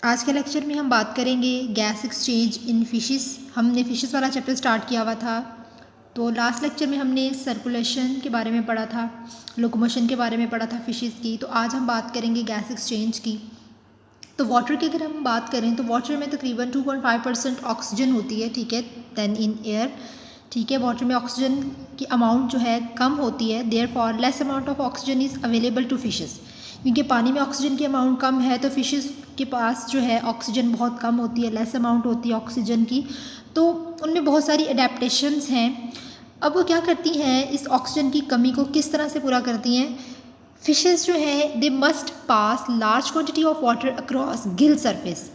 आज के लेक्चर में हम बात करेंगे गैस एक्सचेंज इन फिशेस। हमने फिशेस वाला चैप्टर स्टार्ट किया हुआ था, तो लास्ट लेक्चर में हमने सर्कुलेशन के बारे में पढ़ा था, लोकोमोशन के बारे में पढ़ा था फिशेस की। तो आज हम बात करेंगे गैस एक्सचेंज की। तो वाटर की अगर हम बात करें तो वाटर में तकरीबन 2.5% ऑक्सीजन होती है, ठीक है, देन इन एयर, ठीक है। वाटर में ऑक्सीजन की अमाउंट जो है कम होती है, therefore less amount of oxygen is available to fishes. क्योंकि पानी में ऑक्सीजन की अमाउंट कम है तो फिशेस के पास जो है ऑक्सीजन बहुत कम होती है, लेस अमाउंट होती है ऑक्सीजन की, तो उनमें बहुत सारी अडेप्टेशंस हैं। अब वो क्या करती हैं, इस ऑक्सीजन की कमी को किस तरह से पूरा करती हैं। फिशेस जो है they must pass large quantity of water across Gill surface,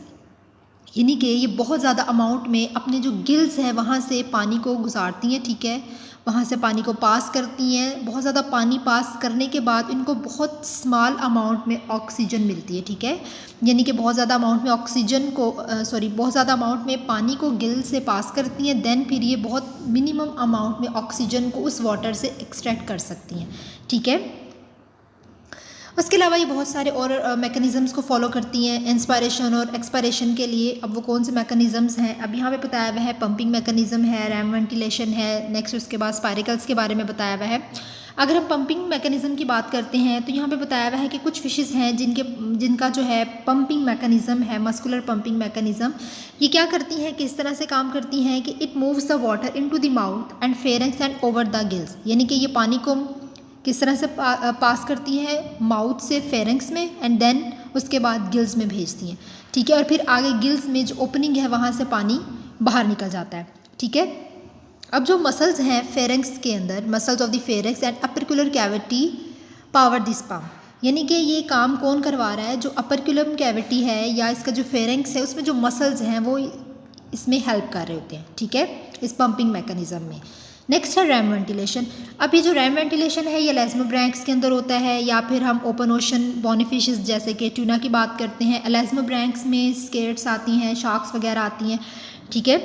यानी कि ये बहुत ज़्यादा अमाउंट में अपने जो गिल्स हैं वहाँ से पानी को गुजारती हैं, ठीक है, वहाँ से पानी को पास करती हैं। बहुत ज़्यादा पानी पास करने के बाद इनको बहुत स्मॉल अमाउंट में ऑक्सीजन मिलती है, ठीक है, यानी कि बहुत ज़्यादा अमाउंट में ऑक्सीजन को बहुत ज़्यादा अमाउंट में पानी को गिल से पास करती हैं, देन फिर ये बहुत मिनिमम अमाउंट में ऑक्सीजन को उस वाटर से एक्सट्रैक्ट कर सकती हैं, ठीक है। उसके अलावा ये बहुत सारे और मैकेनिज़म्स को फॉलो करती हैं इंस्पायरेशन और एक्सपायरेशन के लिए। अब वो कौन से मैकेनिज़म्स हैं, अब यहाँ पे बताया हुआ है पंपिंग मैकेनिज़्म है, रैम वेंटिलेशन है, नेक्स्ट उसके बाद स्पायरिकल्स के बारे में बताया हुआ है। अगर हम पंपिंग मैकेनिज़्म की बात करते हैं तो यहाँ पे बताया हुआ है कि कुछ फिशेज़ हैं जिनका जो है पंपिंग मैकेनिज़्म है, मस्कुलर पंपिंग मैकेनिज़्म। ये क्या करती हैं, किस तरह से काम करती हैं कि it moves the water into the mouth and pharynx and over the gills, यानी कि ये पानी को किस तरह से पास करती है, माउथ से फेरेंक्स में एंड देन उसके बाद गिल्स में भेजती हैं, ठीक है, और फिर आगे गिल्स में जो ओपनिंग है वहाँ से पानी बाहर निकल जाता है, ठीक है। अब जो मसल्स हैं फेरेंक्स के अंदर, muscles of the pharynx and opercular cavity power this pump, यानी कि ये काम कौन करवा रहा है, जो अपर्कुलम कैविटी है या इसका जो फेरेंक्स है उसमें जो मसल्स हैं वो इसमें हेल्प कर रहे होते हैं, ठीक है, इस पंपिंग मैकेनिज़्म में। नेक्स्ट है रैम वेंटिलेशन। अब ये जो रैम वेंटिलेशन है ये एलास्मोब्रैंक्स के अंदर होता है, या फिर हम ओपन ओशन बॉनीफिशेस जैसे कि ट्यूना की बात करते हैं। एलास्मोब्रैंक्स में स्केट्स आती हैं, शार्क्स वगैरह आती हैं, ठीक है।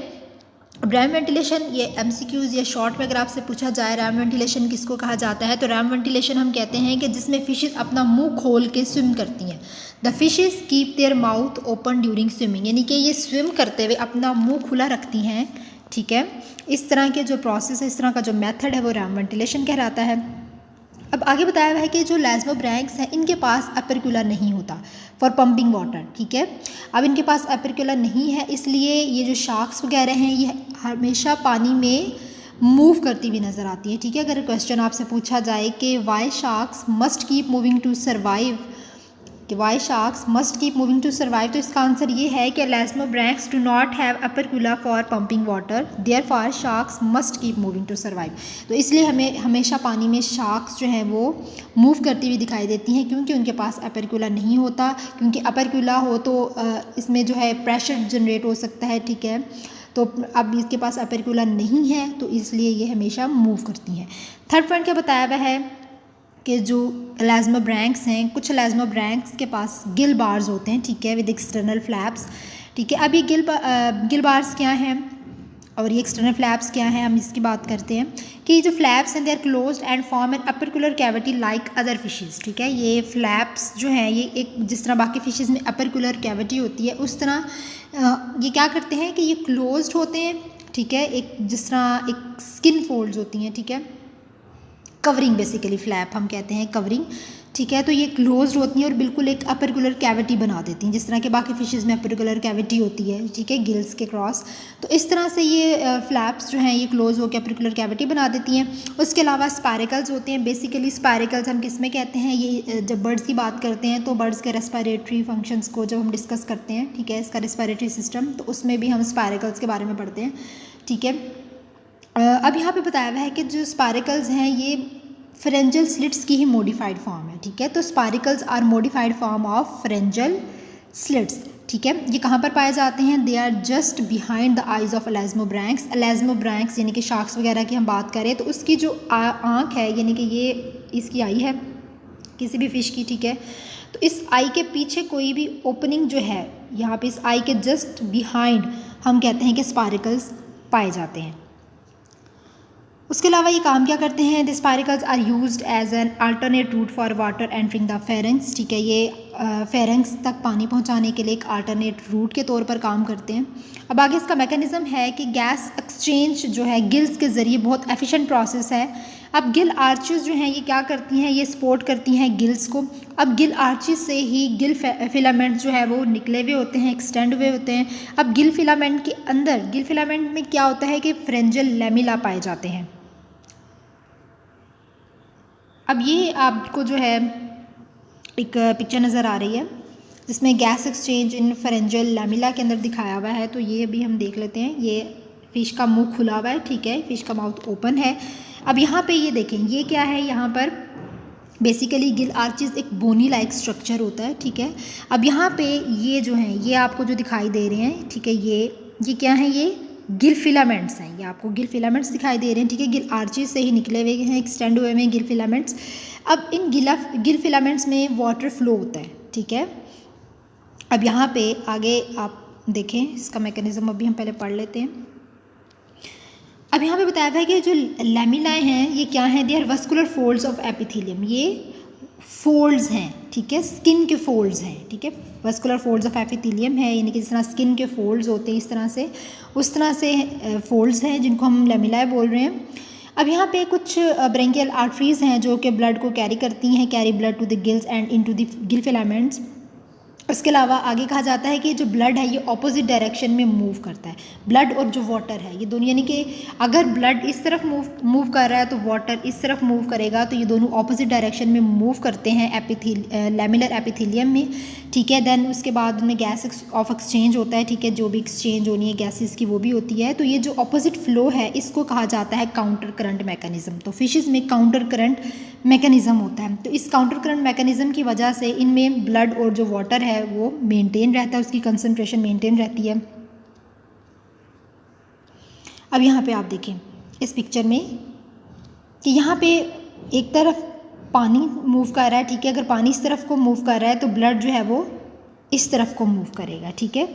रैम वेंटिलेशन ये MCQs या शॉर्ट में अगर आपसे पूछा जाए रैम वेंटिलेशन किसको कहा जाता है, तो रैम वेंटिलेशन हम कहते हैं कि जिसमें फिशेस अपना मुंह खोल के स्विम करती हैं। The fishes keep their mouth open during swimming, यानी कि ये स्विम करते हुए अपना मुंह खुला रखती हैं, ठीक है। इस तरह के जो प्रोसेस है, इस तरह का जो मेथड है वो रैम वेंटिलेशन कहलाता है। अब आगे बताया हुआ है कि जो एलास्मोब्रैंक्स हैं इनके पास अपर्कुला नहीं होता फॉर पंपिंग वाटर, ठीक है। अब इनके पास अपर्कुला नहीं है, इसलिए ये जो शार्क्स वगैरह हैं ये हमेशा पानी में मूव करती हुई नज़र आती है, ठीक है। अगर क्वेश्चन आपसे पूछा जाए कि why sharks must keep moving to survive, कि why sharks must keep moving to survive, तो इसका आंसर ये है कि elasmobranchs do not have opercula for pumping water, therefore sharks must keep moving to survive. तो इसलिए हमें हमेशा पानी में शार्क्स जो हैं वो मूव करती हुई दिखाई देती हैं, क्योंकि उनके पास अपर्कुला नहीं होता। क्योंकि अपर्कुला हो तो इसमें जो है प्रेशर जनरेट हो सकता है, ठीक है, तो अब इसके पास अपर्कुला नहीं है तो इसलिए ये हमेशा मूव करती हैं। थर्ड पॉइंट क्या बताया हुआ है कि जो एलास्मोब्रैंक्स हैं, कुछ एलास्मोब्रैंक्स के पास गिल बार्स होते हैं, ठीक है, विद एक्सटर्नल फ्लैप्स, ठीक है। अब ये गिल बार्स क्या हैं और ये एक्सटर्नल फ्लैप्स क्या हैं, हम इसकी बात करते हैं कि जो फ्लैप्स हैं they are closed and form an opercular cavity like other fishes, ठीक है। ये फ्लैप्स जो हैं ये एक जिस तरह बाकी फिशेस में अपर्कुलर कैविटी होती है उस तरह ये क्या करते हैं कि ये क्लोज्ड होते हैं, ठीक है, एक जिस तरह एक स्किन फोल्ड्स होती हैं, ठीक है, कवरिंग, बेसिकली फ्लैप हम कहते हैं कवरिंग, ठीक है। तो ये क्लोज्ड होती हैं और बिल्कुल एक अपर्कुलर कैविटी बना देती हैं, जिस तरह के बाकी फिशेस में अपर्कुलर कैविटी होती है, ठीक है, गिल्स के क्रॉस। तो इस तरह से ये फ्लैप्स जो हैं ये क्लोज होकर अपर्कुलर कैविटी बना देती हैं। उसके अलावा स्पायरिकल्स होते हैं। बेसिकली स्पायरिकल्स हम किस में कहते हैं, ये जब बर्ड्स की बात करते हैं तो बर्ड्स के रेस्पिरेटरी फंक्शंस को जब हम डिस्कस करते हैं, ठीक है, इसका रेस्पिरेटरी सिस्टम, तो उसमें भी हम स्पायरिकल्स के बारे में पढ़ते हैं, ठीक है। अब यहाँ पे बताया हुआ है कि जो स्पायरिकल्स हैं ये फ्रेंजल स्लिट्स की ही मॉडिफाइड फॉर्म है, ठीक है। तो spiracles are modified form of pharyngeal slits, ठीक है। ये कहाँ पर पाए जाते हैं, they are just behind the eyes of elasmobranchs. Elasmobranchs यानी कि शार्क्स वगैरह की हम बात करें तो उसकी जो आँख है, यानी कि ये इसकी आई है किसी भी फिश की, ठीक है, तो इस आई के पीछे कोई भी ओपनिंग जो है यहाँ पे इस आई के जस्ट बिहाइंड हम कहते हैं कि स्पायरिकल्स पाए जाते हैं। उसके अलावा ये काम क्या करते हैं, the spiracles are used as an alternate route for water entering the pharynx, ठीक है। ये फेरेंक्स तक पानी पहुंचाने के लिए एक अल्टरनेट रूट के तौर पर काम करते हैं। अब आगे इसका मैकेनिज़्म है कि गैस एक्सचेंज जो है गिल्स के ज़रिए बहुत एफिशिएंट प्रोसेस है। अब गिल आर्चेस जो हैं ये क्या करती हैं, ये सपोर्ट करती हैं गिल्स को। अब गिल आर्चेस से ही गिल फिलामेंट जो है वो निकले हुए होते हैं, एक्सटेंड हुए होते हैं। अब गिल फिलामेंट के अंदर, गिल फिलामेंट में क्या होता है कि फ्रेंजल लैमिला पाए जाते हैं। अब ये आपको जो है एक पिक्चर नज़र आ रही है जिसमें गैस एक्सचेंज इन फ्रेंजल लैमिला के अंदर दिखाया हुआ है। तो ये भी हम देख लेते हैं। ये फ़िश का मुंह खुला हुआ है, ठीक है, फ़िश का माउथ ओपन है। अब यहाँ पे ये देखें, ये क्या है, यहाँ पर बेसिकली गिल आर्चेस एक बोनी लाइक स्ट्रक्चर होता है, ठीक है। अब यहाँ पे ये जो हैं, ये आपको जो दिखाई दे रहे हैं, ठीक है, ये क्या है, ये गिल फिलामेंट्स हैं। ये आपको गिल फिलामेंट्स दिखाई दे रहे हैं, ठीक है। गिल आर्चेस से ही निकले हुए हैं, एक्सटेंड हुए हैं गिल फिलामेंट्स। अब इन गिल फिलामेंट्स में वाटर फ्लो होता है, ठीक है। अब यहाँ पे आगे आप देखें, इसका मैकेनिज़्म अभी हम पहले पढ़ लेते हैं। अब यहाँ पे बताया हुआ है कि जो लैमिलाए हैं ये क्या हैं, they are vascular folds of epithelium. ये फोल्ड्स हैं, ठीक है, स्किन के फोल्ड्स हैं, ठीक है। वस्कुलर फोल्ड्स ऑफ एपिथेलियम है, यानी कि जिस तरह स्किन के फोल्ड्स होते हैं इस तरह से, उस तरह से फोल्ड्स हैं जिनको हम लैमिलाए बोल रहे हैं। अब यहाँ पे कुछ ब्रेंकियल आर्टरीज हैं जो कि ब्लड को कैरी करती हैं, carry blood to the gills and into the gill filaments. इसके अलावा आगे कहा जाता है कि जो ब्लड है ये ऑपोजिट डायरेक्शन में मूव करता है। ब्लड और जो वाटर है ये दोनों, यानी कि अगर ब्लड इस तरफ मूव कर रहा है तो वाटर इस तरफ मूव करेगा, तो ये दोनों ऑपोजिट डायरेक्शन में मूव करते हैं लैमिलर एपिथेलियम में, ठीक है। देन उसके बाद उनमें गैस ऑफ एक्सचेंज होता है, ठीक है, जो भी एक्सचेंज होनी है गैसेस की वो भी होती है। तो ये जो ऑपोजिट फ्लो है इसको कहा जाता है काउंटर करंट मैकेनिज़्म। तो फिशेज़ में काउंटर करंट मैकेनिज़्म होता है। तो इस काउंटर करंट मैकेनिज़्म की वजह से इनमें ब्लड और जो वाटर है वो मेंटेन रहता है, उसकी कंसंट्रेशन मेंटेन रहती है। अब यहाँ पे आप देखें इस पिक्चर में कि यहाँ पे एक तरफ पानी मूव कर रहा है, ठीक है। अगर पानी इस तरफ को मूव कर रहा है तो ब्लड जो है वो इस तरफ को मूव करेगा, ठीक है।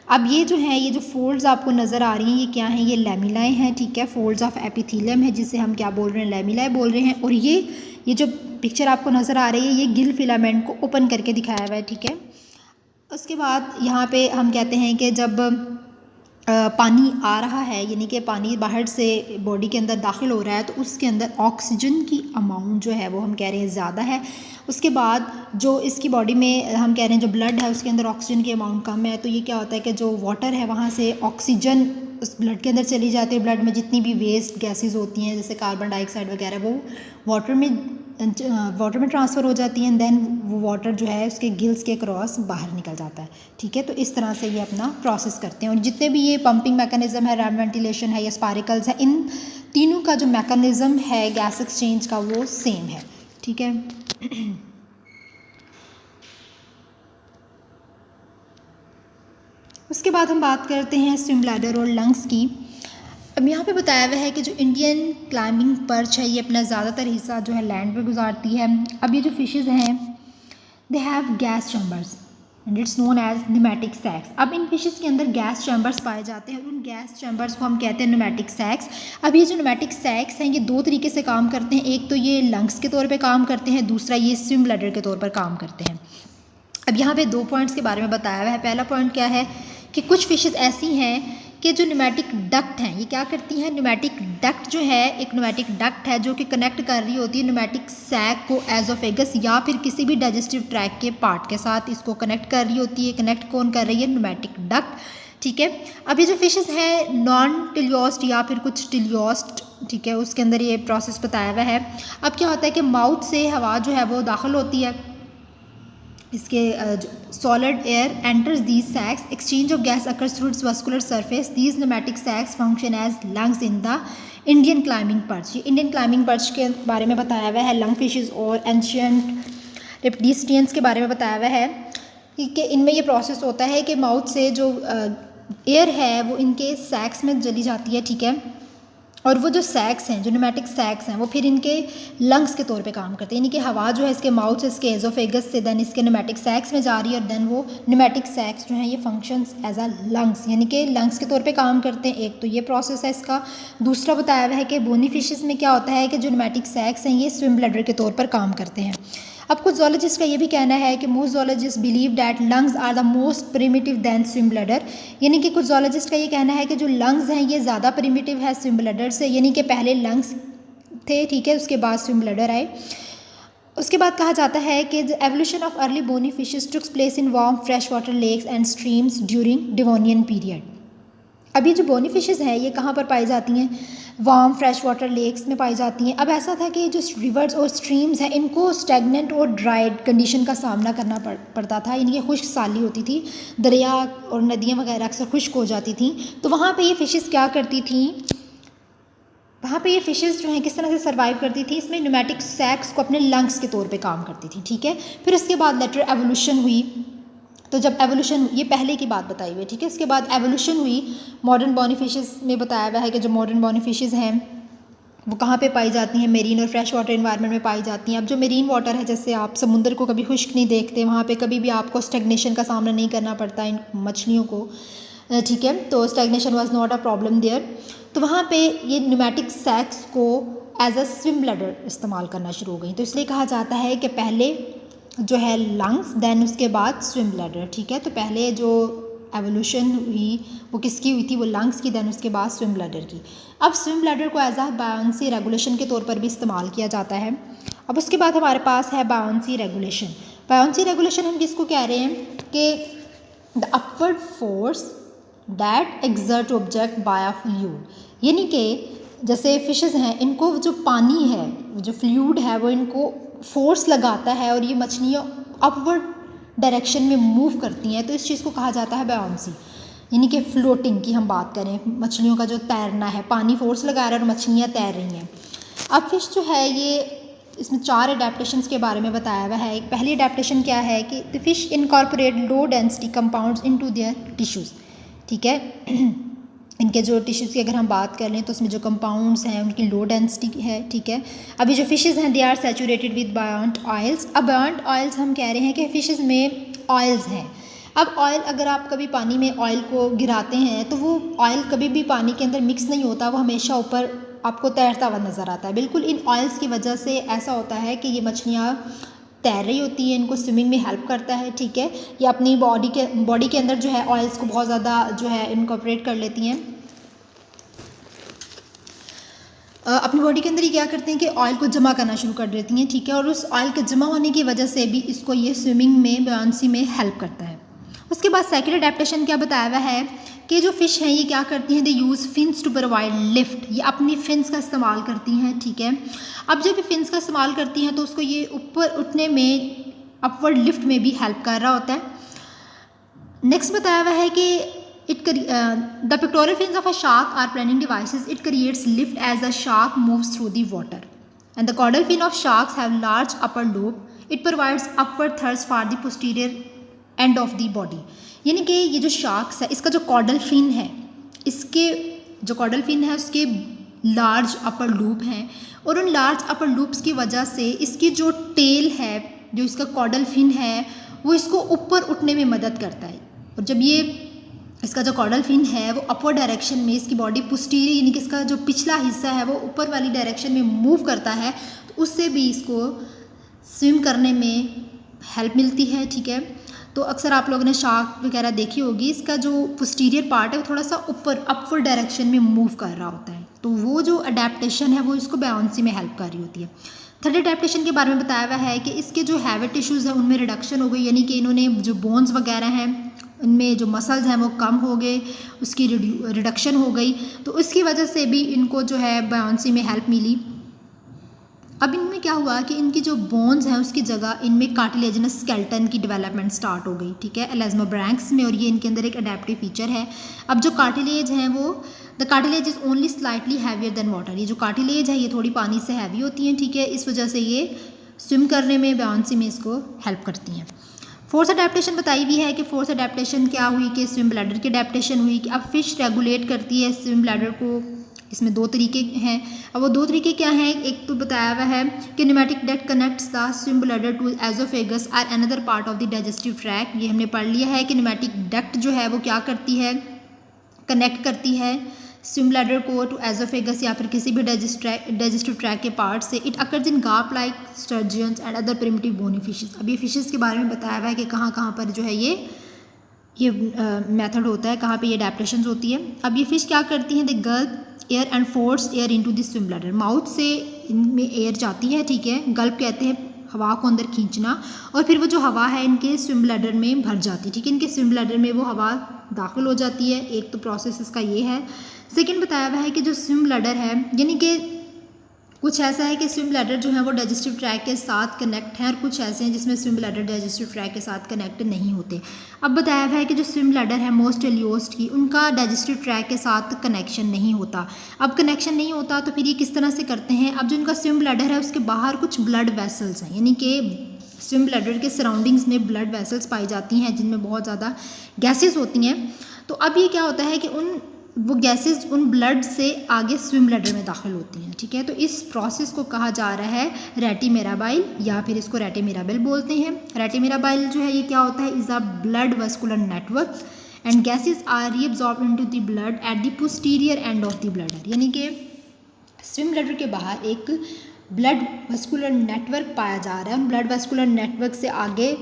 अब ये जो है, ये जो फोल्ड्स आपको नज़र आ रही हैं ये क्या हैं, ये लैमिलाए हैं, ठीक है। फोल्ड्स ऑफ एपिथेलियम है जिसे हम क्या बोल रहे हैं, लैमिलाए बोल रहे हैं। और ये जो पिक्चर आपको नज़र आ रही है ये गिल फिलामेंट को ओपन करके दिखाया हुआ है, ठीक है। उसके बाद यहाँ पे हम कहते हैं कि जब पानी आ रहा है, यानी कि पानी बाहर से बॉडी के अंदर दाखिल हो रहा है, तो उसके अंदर ऑक्सीजन की अमाउंट जो है वो हम कह रहे हैं ज़्यादा है। उसके बाद जो इसकी बॉडी में हम कह रहे हैं जो ब्लड है उसके अंदर ऑक्सीजन की अमाउंट कम है, तो ये क्या होता है कि जो वाटर है वहाँ से ऑक्सीजन उस ब्लड के अंदर चली जाती है। ब्लड में जितनी भी वेस्ट गैसेस होती हैं जैसे कार्बन डाइऑक्साइड वगैरह वो वाटर में ट्रांसफ़र हो जाती हैं। देन वो वाटर जो है उसके गिल्स के क्रॉस बाहर निकल जाता है, ठीक है। तो इस तरह से ये अपना प्रोसेस करते हैं। और जितने भी ये पंपिंग मैकेनिज़्म है, रैम वेंटिलेशन है या स्पारिकल्स है, इन तीनों का जो मैकेनिज़्म है गैस एक्सचेंज का वो सेम है, ठीक है। उसके बाद हम बात करते हैं स्विम ब्लैडर और लंग्स की। अब यहाँ पे बताया हुआ है कि जो इंडियन क्लाइंबिंग पर्च है ये अपना ज़्यादातर हिस्सा जो है लैंड पे गुजारती है। अब ये जो फिशेज़ हैं they have gas chambers and it's known as pneumatic sacs. अब इन फिशेज़ के अंदर गैस चैम्बर्स पाए जाते हैं और उन गैस चैम्बर्स को हम कहते हैं न्यूमेटिक सैक्स। अब ये जो न्यूमेटिक सैक्स हैं ये दो तरीके से काम करते हैं। एक तो ये लंग्स के तौर पे काम करते हैं, दूसरा ये स्विम ब्लैडर के तौर पर काम करते हैं। अब यहाँ पे 2 पॉइंट्स के बारे में बताया हुआ है। पहला पॉइंट क्या है कि कुछ फिशेज़ ऐसी हैं कि जो न्यूमेटिक डक्ट हैं ये क्या करती हैं, न्यूमेटिक डक्ट जो है एक न्यूमेटिक डक्ट है जो कि कनेक्ट कर रही होती है न्यूमेटिक सैक को एजोफेगस या फिर किसी भी डाइजेस्टिव ट्रैक के पार्ट के साथ इसको कनेक्ट कर रही होती है। कनेक्ट कौन कर रही है, न्यूमेटिक डक्ट, ठीक है। अब ये जो फिशेज़ हैं नॉन टिलियोस्ट या फिर कुछ टिलियोस्ट, ठीक है, उसके अंदर ये प्रोसेस बताया हुआ है। अब क्या होता है कि माउथ से हवा जो है वो दाखिल होती है, इसके solid air enters these sacs, exchange of gas occurs through its vascular surface, these pneumatic sacs function as lungs in the Indian climbing perch. ये इंडियन क्लाइंबिंग पर्च के बारे में बताया हुआ है। लंग फिशेज़ और एंशियंट रेप्टिलियंस के बारे में बताया हुआ है कि इनमें ये प्रोसेस होता है कि माउथ से जो एयर है वो इनके सैक्स में चली जाती है, ठीक है। और वो जो सैक्स हैं, जो न्यूमेटिक सैक्स हैं, वो फिर इनके लंग्स के तौर पे काम करते हैं, यानी कि हवा जो है इसके माउथ से, इसके एजोफेगस से देन इसके न्यूमेटिक सैक्स में जा रही है और देन वो न्यूमेटिक सैक्स जो हैं ये फंक्शंस एज अ लंग्स, यानी कि लंग्स के तौर पे काम करते हैं। एक तो ये प्रोसेस है इसका। दूसरा बताया हुआ है कि बोनी फिशेज़ में क्या होता है कि जो न्यूमेटिक सैक्स हैं ये स्विम ब्लैडर के तौर पर काम करते हैं। अब कुछ जोलॉजिस्ट का ये भी कहना है कि most zoologists believe that lungs are the most primitive than swim bladder, यानी कि कुछ जोलॉजिस्ट का ये कहना है कि जो लंग्स हैं ये ज़्यादा प्रिमिटिव है स्विम ब्लैडर से, यानी कि पहले लंग्स थे, ठीक है, उसके बाद स्विम ब्लैडर आए। उसके बाद कहा जाता है कि the evolution of early bony fishes took place in warm fresh water lakes and streams during Devonian period. अभी जो बोनी फिशेस हैं ये कहाँ पर पाई जाती हैं, वार्म फ्रेश वाटर लेक्स में पाई जाती हैं। अब ऐसा था कि जो रिवर्स और स्ट्रीम्स हैं इनको स्टैगनेंट और ड्राइड कंडीशन का सामना करना पड़ता था, यानी कि खुश्क साली होती थी, दरिया और नदियाँ वगैरह अक्सर खुश्क हो जाती थी। तो वहाँ पे ये फिशेस क्या करती थी, वहाँ पे ये फिशेस जो हैं किस तरह से सर्वाइव करती थी, इसमें न्यूमेटिक सैक्स को अपने लंग्स के तौर पे काम करती थी, ठीक है। फिर उसके बाद लेटर एवोल्यूशन हुई, तो जब एवोल्यूशन, ये पहले की बात बताई हुई है, ठीक है। इसके बाद एवोल्यूशन हुई, मॉडर्न बॉनी फिशेस में बताया हुआ है कि जो मॉडर्न बॉनी फिशेस हैं वो कहाँ पे पाई जाती हैं, मेरीन और फ्रेश वाटर इन्वायरमेंट में पाई जाती हैं। अब जो मेरीन वाटर है, जैसे आप समुद्र को कभी खुश्क नहीं देखते, वहाँ पे कभी भी आपको स्टैग्नेशन का सामना नहीं करना पड़ता इन मछलियों को, ठीक है, तो stagnation was not a problem there. तो वहाँ पे ये न्यूमेटिक सैक्स को एज अ स्विम ब्लैडर इस्तेमाल करना शुरू हो गई। तो इसलिए कहा जाता है कि पहले जो है लंग्स, देन उसके बाद स्विम ब्लैडर, ठीक है। तो पहले जो एवोल्यूशन हुई वो किसकी हुई थी, वो लंग्स की, देन उसके बाद स्विम ब्लैडर की। अब स्विम ब्लैडर को एज अ बायोंसी रेगुलेशन के तौर पर भी इस्तेमाल किया जाता है। अब उसके बाद हमारे पास है बायोंसी रेगुलेशन। बायोंसी रेगुलेशन हम किसको कह रहे हैं कि the upward force that exert object by a fluid, यानी कि जैसे फिशेस हैं इनको जो पानी है, जो फ्लूइड है वो इनको फोर्स लगाता है और ये मछलियाँ अपवर्ड डायरेक्शन में मूव करती हैं, तो इस चीज़ को कहा जाता है बायोंसी, यानी कि फ्लोटिंग की हम बात करें, मछलियों का जो तैरना है, पानी फोर्स लगा रहा है और मछलियाँ तैर रही हैं। अब फिश जो है ये, इसमें 4 अडेप्टेशंस के बारे में बताया हुआ है। पहली अडेप्टेशन क्या है कि the fish incorporate low density compounds into their tissues, ठीक है। इनके जो टिश्यूज़ की अगर हम बात कर लें तो उसमें जो कंपाउंड्स हैं उनकी लो डेंसिटी है, ठीक है। अभी जो फिशेज़ हैं they are saturated with buoyant oils. अब बायोंट ऑयल्स हम कह रहे हैं कि फिशेज़ में ऑयल्स हैं। अब ऑयल, अगर आप कभी पानी में ऑयल को गिराते हैं तो वो ऑयल कभी भी पानी के अंदर मिक्स नहीं होता, वो हमेशा ऊपर आपको तैरता हुआ नज़र आता है। बिल्कुल इन ऑयल्स की वजह से ऐसा होता है कि ये मछलियाँ तैर रही होती है, इनको स्विमिंग में हेल्प करता है, ठीक है। ये अपनी बॉडी के अंदर जो है ऑयल्स को बहुत ज़्यादा जो है इनकॉर्पोरेट कर लेती हैं, अपनी बॉडी के अंदर ये क्या करते हैं कि ऑयल को जमा करना शुरू कर देती हैं, ठीक है। और उस ऑयल के जमा होने की वजह से भी इसको ये स्विमिंग में, बायोंसी में हेल्प करता है। उसके बाद सेकंड अडेप्टेशन क्या बताया हुआ है कि जो फ़िश हैं ये क्या करती हैं, they use fins to provide lift, ये अपनी फिन्स का इस्तेमाल करती हैं, ठीक है। अब जब ये फिन्स का इस्तेमाल करती हैं तो उसको ये ऊपर उठने में, अपवर्ड लिफ्ट में भी हेल्प कर रहा होता है। नेक्स्ट बताया हुआ है कि the pectoral fins of a shark are planing devices. It creates lift as the shark moves through the water. And the caudal fin of sharks have large upper lobe. It provides upward thrust for the posterior end of the body. यानी कि ये जो sharks है इसका जो caudal fin है, इसके जो कॉडल फिन है उसके लार्ज अपर लूप हैं और उन लार्ज अपर लूप्स की वजह से इसकी जो टेल है, जो इसका कॉडल फिन है, वो इसको ऊपर उठने में मदद करता है। और जब ये इसका जो कॉडल फिन है वो अपवर्ड डायरेक्शन में, इसकी बॉडी पोस्टीरियर यानी कि इसका जो पिछला हिस्सा है वो ऊपर वाली डायरेक्शन में मूव करता है, तो उससे भी इसको स्विम करने में हेल्प मिलती है, ठीक है। तो अक्सर आप लोगों ने शार्क वगैरह देखी होगी, इसका जो पोस्टीरियर पार्ट है वो थोड़ा सा ऊपर अपवर्ड डायरेक्शन में मूव कर रहा होता है, तो वो जो अडेप्टेशन है वो इसको बायोंसी में हेल्प कर रही होती है। थर्ड अडेप्टेशन के बारे में बताया हुआ है कि इसके जो हैवी टिश्यूज़ हैं उनमें रिडक्शन हो गई, यानी कि इन्होंने जो बोन्स वगैरह हैं उनमें जो मसल्स हैं वो कम हो गए, उसकी रिडक्शन हो गई, तो इसकी वजह से भी इनको जो है बायोंसी में हेल्प मिली। अब इनमें क्या हुआ कि इनकी जो बोन्स हैं उसकी जगह इनमें कार्टिलेजिनस स्केलेटन की डेवलपमेंट स्टार्ट हो गई, ठीक है, एलास्मोब्रैंक्स में, और ये इनके अंदर एक अडेप्टिव फीचर है। अब जो कार्टिलेज हैं वो, the cartilage is only slightly heavier than water, ये जो कार्टिलेज है ये थोड़ी पानी से हैवी होती हैं, ठीक है, इस वजह से ये स्विम करने में, बायोंसी में इसको हेल्प करती हैं। फोर्थ अडेप्टेशन बताई हुई है कि फोर्थ अडेप्टेशन क्या हुई कि स्विम ब्लैडर की अडेप्टेशन हुई कि अब फिश रेगुलेट करती है स्विम ब्लैडर को। इसमें 2 तरीके हैं। अब वो 2 तरीके क्या हैं, एक तो बताया हुआ है कि pneumatic duct connects the swim bladder to oesophagus और another part of the digestive tract. ये हमने पढ़ लिया है कि न्यूमेटिक डक्ट जो है वो क्या करती है, कनेक्ट करती है स्विम ब्लैडर को टू एजोफेगस या फिर किसी भी डाइजेस्टिव ट्रैक के पार्ट से। It occurs in gar like sturgeons and other primitive bony fishes. अब ये फिशेस के बारे में बताया हुआ है कि कहाँ कहाँ पर जो है ये मेथड होता है, कहाँ पे ये अडैप्टेशंस होती है। अब ये फिश क्या करती हैं, they gulp air and force air into the swim bladder. Mouth से इनमें एयर जाती है, ठीक है, गल्प कहते हैं हवा को अंदर खींचना, और फिर वो जो हवा है इनके स्विम ब्लैडर में भर जाती है, ठीक है, इनके स्विम ब्लैडर में वो हवा दाखिल हो जाती है। एक तो प्रोसेस इसका ये है। सेकंड बताया हुआ है कि जो स्विम ब्लैडर है, यानी कि कुछ ऐसा है कि स्विम ब्लैडर जो है वो डाइजेस्टिव ट्रैक के साथ कनेक्ट हैं, और कुछ ऐसे हैं जिसमें स्विम ब्लैडर डाइजेस्टिव ट्रैक के साथ कनेक्ट नहीं होते। अब बताया हुआ है कि जो स्विम ब्लैडर है मोस्ट एलियोस्ट की, उनका डाइजेस्टिव ट्रैक के साथ कनेक्शन नहीं होता। अब कनेक्शन नहीं होता तो फिर ये किस तरह से करते हैं। अब जो इनका स्विम ब्लैडर है उसके बाहर कुछ ब्लड वेसल्स हैं, यानी कि स्विम ब्लैडर के सराउंडिंग्स में ब्लड वेसल्स पाई जाती हैं जिनमें बहुत ज़्यादा गैसेस होती हैं। तो अब ये क्या होता है कि वो गैसेस उन ब्लड से आगे स्विम ब्लैडर में दाखिल होती हैं, ठीक है। तो इस प्रोसेस को कहा जा रहा है रेटिमिराबाइल, या फिर इसको रेटिमिराबिल बोलते हैं। रेटिमिराबाइल जो है ये क्या होता है, is a blood vascular network and gases are reabsorbed into the blood at the posterior end of the bladder. यानी कि स्विम ब्लैडर के बाहर एक ब्लड वस्कुलर नेटवर्क पाया जा रहा है। ब्लड वस्कुलर नेटवर्क से आगे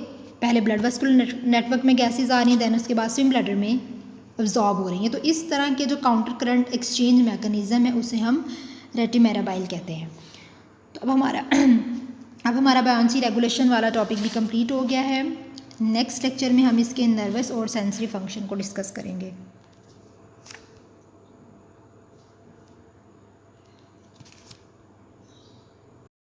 पहले ब्लड वस्कुलर नेटवर्क में गैसेज आ रही हैं, दैन उसके बाद स्विम ब्लैडर में अब्जॉर्ब हो रही हैं। तो इस तरह के जो काउंटर करंट एक्सचेंज मैकेनिज़्म है उसे हम रेटिमिराबाइल कहते हैं। तो अब हमारा बायोन्सी रेगुलेशन वाला टॉपिक भी कंप्लीट हो गया है। नेक्स्ट लेक्चर में हम इसके नर्वस और सेंसरी फंक्शन को डिस्कस करेंगे।